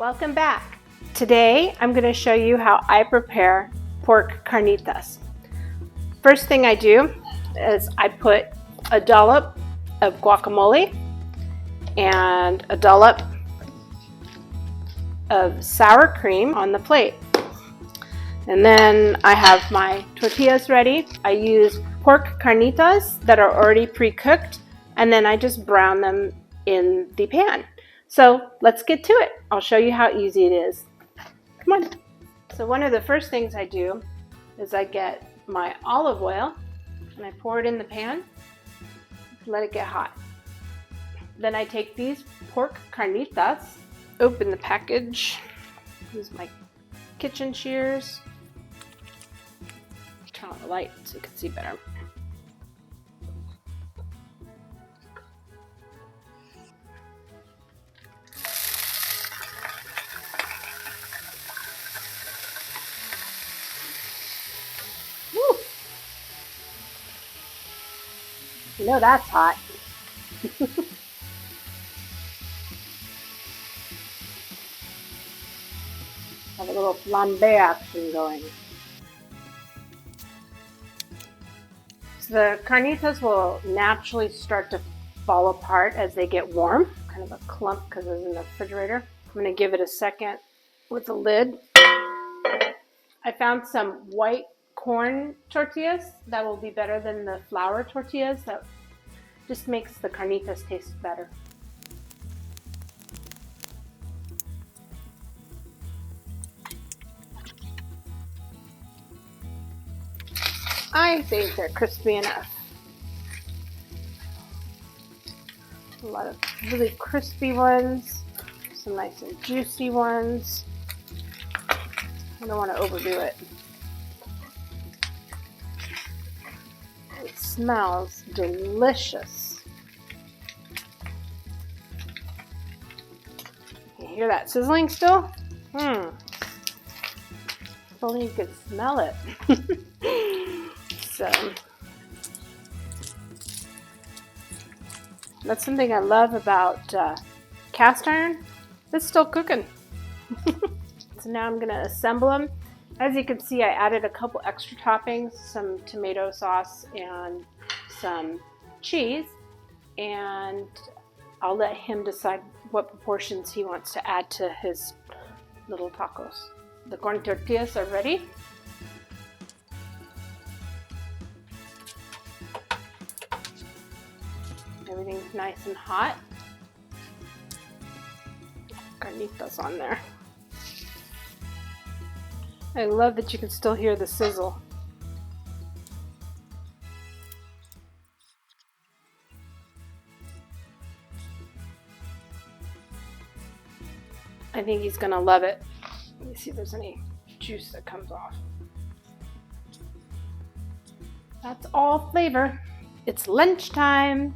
Welcome back. Today I'm going to show you how I prepare pork carnitas. First thing I do is I put a dollop of guacamole and a dollop of sour cream on the plate. And then I have my tortillas ready. I use pork carnitas that are already pre-cooked, and then I just brown them in the pan. So let's get to it. I'll show you how easy it is. Come on. So one of the first things I do is I get my olive oil and I pour it in the pan, let it get hot. Then I take these pork carnitas, open the package, use my kitchen shears, turn on the light so you can see better. Woo. You know that's hot. Have a little flambe action going. So the carnitas will naturally start to fall apart as they get warm, kind of a clump because it's in the refrigerator. I'm going to give it a second with the lid. I found some white corn tortillas that will be better than the flour tortillas. That just makes the carnitas taste better. I think they're crispy enough. A lot of really crispy ones, some nice and juicy ones. I don't want to overdo it. It smells delicious. You hear that sizzling still? If only you could smell it. So that's something I love about cast iron. It's still cooking. So now I'm going to assemble them. As you can see, I added a couple extra toppings, some tomato sauce and some cheese, and I'll let him decide what proportions he wants to add to his little tacos. The corn tortillas are ready. Everything's nice and hot. Carnitas on there. I love that you can still hear the sizzle. I think he's gonna love it. Let me see if there's any juice that comes off. That's all flavor. It's lunchtime.